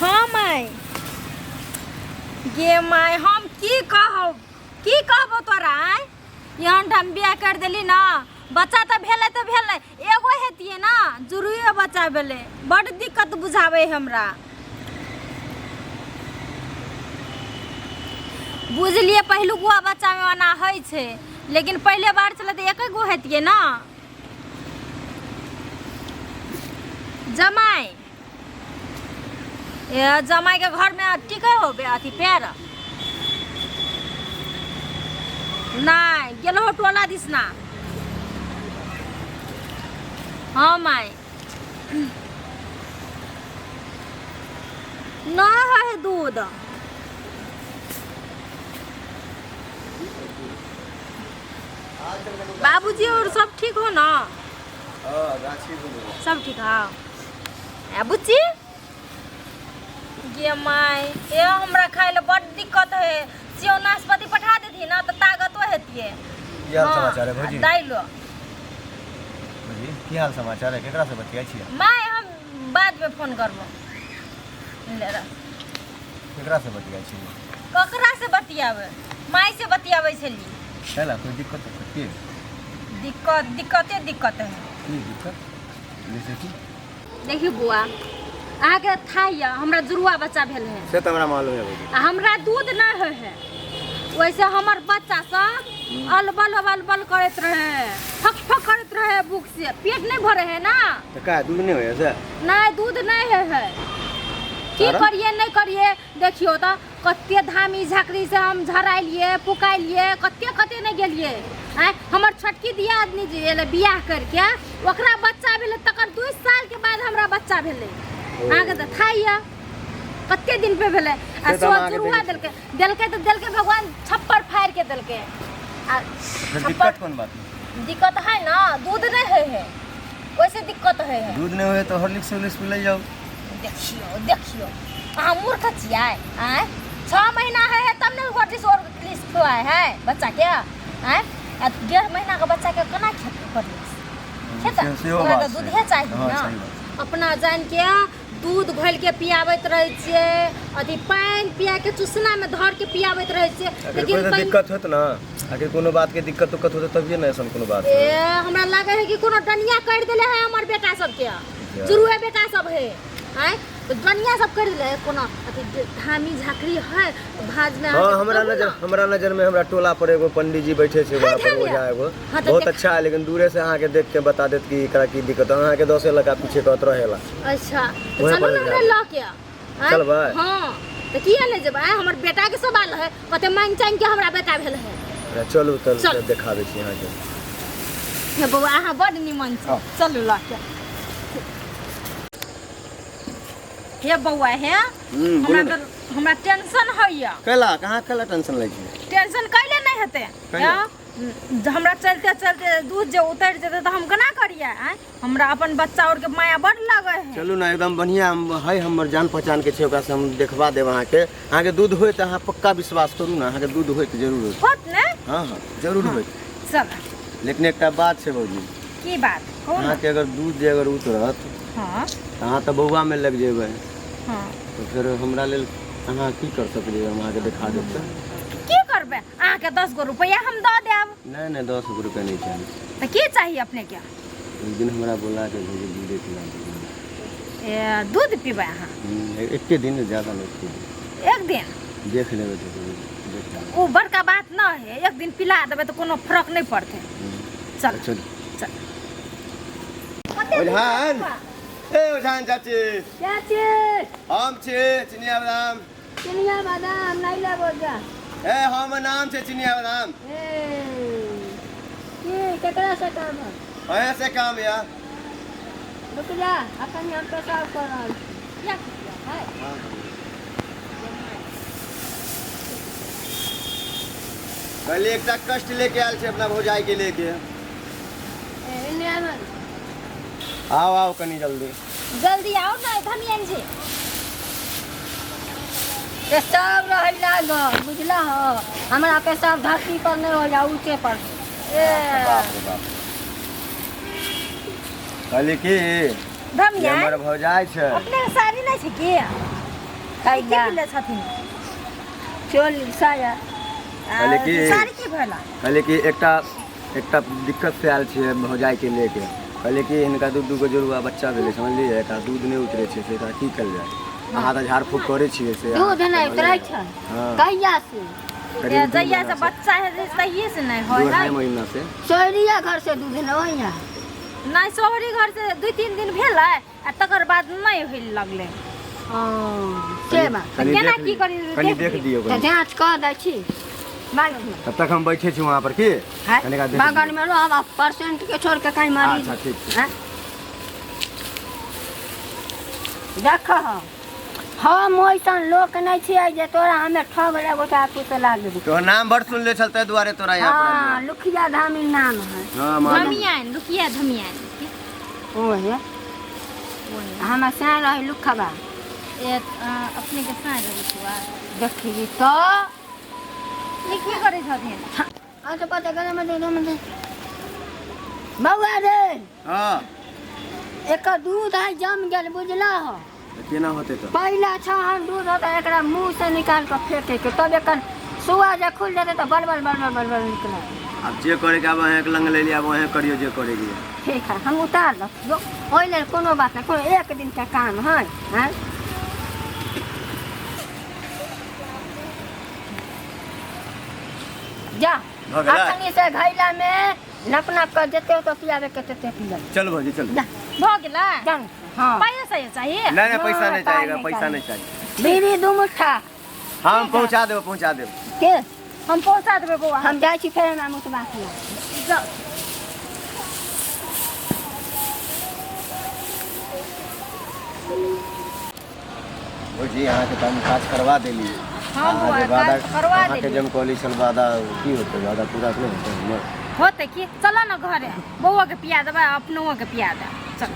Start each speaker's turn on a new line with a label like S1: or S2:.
S1: हाँ my gay my हम की कहबो तोरा यहाँ हम बियाह कर देली ना बच्चा तो भेले एगो हेतिए ना जरूरी बच्चा भेले बड़ दिक्कत बुझावे हमरा बुझलिए पहिलुआ बच्चा में मना है छे लेकिन पहले बार चले तो एक गो हेतिए ना जमाई जमाई के घर में टिके हो अथी पैर नहीं गेलो टोला दिस ना हाँ माई ना है दूध बाबूजी और सब ठीक हो ना सब ठीक है बुच्ची ये माई ये हमरा खाए ले बड़ दिक्कत है सेव नाशपाती पठा देती ना तो ताकतो हेतिए
S2: की हाल समाचार है भौजी
S1: दाइलो
S2: भौजी की हाल समाचार है केकरा से बतिया छियै
S1: माई हम बाद में फोन करबो ले रे
S2: केकरा से बतिया छियै
S1: ककरा से बतियावे माई से बतियावे छली
S2: हैला कोई दिक्कत है की
S1: दिक्कते है
S2: की दिक्कत जैसे की
S1: देखिए बुआ आगे था या हमरा जुरुआ बच्चा भेल है
S2: से तो हमरा मालूम है भौजी
S1: हमरा दूध ना है वैसे हमर बच्चा सब अलबल करत रहे फक करत रहे भूख से पेट नहीं भरे है ना
S2: तो का दूध नहीं होय से
S1: नहीं दूध नहीं है की करिए नहीं करिए देखियो तो कत्ते धामी झाकरी से हम झराइलिए पुकाइलिए कत्ते नहीं गेलिए हमर छोटकी दिया आदमी जे बियाह करके ओकरा बच्चा भेले तकर 2 साल के बाद हमरा बच्चा भेले आगे तो थाइया कत्ते दिन पे भेले आ सोचरुआ देलके भगवान छप्पर फाड़ के देलके आ
S2: दिक्कत कौन बात
S1: दिक्कत है ना दूध नहीं है वैसे दिक्कत है
S2: दूध नहीं होए तो हॉर्लिक्स पिलाई जाओ
S1: देखियो अहाँ मूर्ख छियै आय 6 महीना है तब ने हॉर्लिक्स खुआए है बच्चा के आय 1.5 महीना का बच्चा के केना खेता दूध है चाहिए ना अपना जान के दूध घोल के पियाबैत रहे छिए अथी पानी पिया के चूसना में धर के पियाबैत रहे छिए
S2: लेकिन दिक्कत होत ना आखिर कोनो बात के दिक्कत होत तभी ना ऐसा कोनो बात
S1: हमरा लागे है कि कोनो डनिया कर देले है हमर बेटा सब के जुरुए बेटा सब है आय तो डनिया सब कर देले कोनो अथी धामी झाकरी है भाज में
S2: हां हमरा नजर में हमरा टोला पर एगो पंडित जी बैठे छे वहां पर ओझा एगो बहुत अच्छा है लेकिन दूरे से अहाँ के देख के बता देत कि एकरा की दिक्कत अहाँ के 10 लगा पीछे कहत रहेला
S1: अच्छा चलो ना ला के
S2: चल भाई
S1: हां तो की ले जेबा हमर बेटा के सवाल है कते मांग चांग के हमरा बेटा भेल है
S2: चलू चल देखाबे छी अहाँ के
S1: हे बौआ अहाँ बड़ निमन छी चलू ला के हे बौआ है हमरा टेंशन होइया
S2: कहाँ टेंशन लै छी
S1: टेंशन कैले नहीं हेते हमरा चलते दूध जे उतर जेते तो हम केना करिए हमरा अपन बच्चा और के माया बड़ लागे है
S2: चलू ना एकदम बढ़िया है हमर जान पहचान के छै ओकरा से हम देखबा देब अहाँ के दूध होय त अहाँ पक्का विश्वास करू ना अहाँ के दूध होय त जरूर
S1: होत ने
S2: हां जरूर होय
S1: चल
S2: लेकिन एकटा बात छै भौजी
S1: की बात
S2: अहाँ के अगर दूध जे अगर उतरत
S1: हां
S2: अहाँ त बौआ में लग जेबै
S1: हां
S2: तो फिर हमरा लेल अहाँ की कर सकलिए हम अहाँ के दिखा देब
S1: की करबे अहाँ के 10 गो रुपया हम द देब
S2: नहीं 10 गो रुपया नहीं चाहिए
S1: तो की चाहिए अपने के
S2: एक दिन हमरा बोला के भेजे दूध पिला
S1: ए दूध पीबे अहाँ
S2: एक दिन ज्यादा नहीं
S1: एक दिन
S2: देख लेबे तो
S1: वो बड़का बात ना है एक दिन पिला देबे तो कोनो फर्क नहीं पड़ते चल चल
S2: ओझान ए ओझान चाची हम छे चिनिया बादाम
S1: नहीं लेबो जा
S2: ए हम नाम छे चिनिया बादाम
S1: की केकरा से काम है
S2: ओए से काम या
S1: रुक जा अपन हम पेशाब करल या है
S2: कल एकटा कष्ट लेके आयल छे अपना भौजाई के लेके आओ कनी जल्दी
S1: आओ ना धनियन जी पेशाब रह लागल बुझला हो हमरा पेशाब धरती पर नहीं हो जा ऊंचे पर
S2: बाप रे बाप कहली की
S1: धमिया
S2: हमर भौजाई छै
S1: अपने साड़ी नहीं छै की की ले छथिन
S3: चोली साया
S2: कहले कि
S1: साड़ी की भेला
S2: कहले कि एकटा दिक्कत से आयल छियै भौजाई के लेके कहले कि हिनका दू गो जुड़वा बच्चा भेलै समझलियै एकरा दूध नहि उतरै छै से एकरा की कयल जाय अहाँ तऽ झाड़ फूक करै छियै से
S3: दूध नहीं उतरै छै कहिया से
S1: जहिया से बच्चा है तहिए से नहीं होय है
S2: 2 महीना से
S3: सोहरिया घर से दूध न होइया
S1: नहीं सोहरी घर से 2-3 दिन भेलै आ तकर बाद नहीं होय लगले
S3: से बात
S1: केना की करी
S2: कनी देख दियौ
S3: तऽ जांच कर दै छी
S2: तब तक हम बैठे छी वहाँ पर की कनिका देख
S3: बगल में रह अब परसेंट के छोड़ के कहीं मारी
S2: अच्छा ठीक छै
S3: देख हम ओइसन लोक नहीं छियै जे तोरा हमे ठग लेबो तऽ तू से लाग देबो
S2: तोहर नाम बड़ सुन ले चलते दुआरे तोरा यहाँ पर
S3: हां लुखिया धामी नाम है
S1: धमियान रुकिया धमियान
S3: ओहे हम साँ रही लुखबा
S1: अपने के साँझ रुकवा
S3: देखी तो
S1: ये की करे छथिन
S3: अच्छा पता करे में बउआ रे
S2: हां
S3: एक दूध है जम गेल बुझला हो
S2: केना होते तो
S3: पहला छहन दूध होता है एकरा मुंह से निकाल के फेंके के तब एकर सुआ जे खुल जाते तो बलबल निकले
S2: अब जे करे के अब अहाँ के लंग ले लिया वहे करियो जे करेगी
S3: ठीक है हम उतार लो ओइ ले कोनो बात नहीं कोनो एक दिन का काम है हैं जा अखनी से घैला में नपनप कर देते हो तो पियावे के तेते पिया
S2: चल भौजी चल
S1: भ गेला
S3: जान हां
S1: पैसा चाहिए
S2: नहीं पैसा नहीं चाहिएगा पैसा नहीं चाहिए
S3: बीड़ी दू मुट्ठा
S2: हम पहुंचा देब
S3: के
S1: हम पहुंचा देबे बौआ
S3: हम जाई छी फेर ना मुतबा खला
S2: भौजी यहाँ के काम काज करवा देलिए
S1: हां बौआ काज करवा
S2: के
S1: देली
S2: जम कॉलेज चल वादा की होते वादा पूरा नहीं होते
S1: होते की चलो ना घरे बौआ के पिया देबे अपनों के पिया दे चल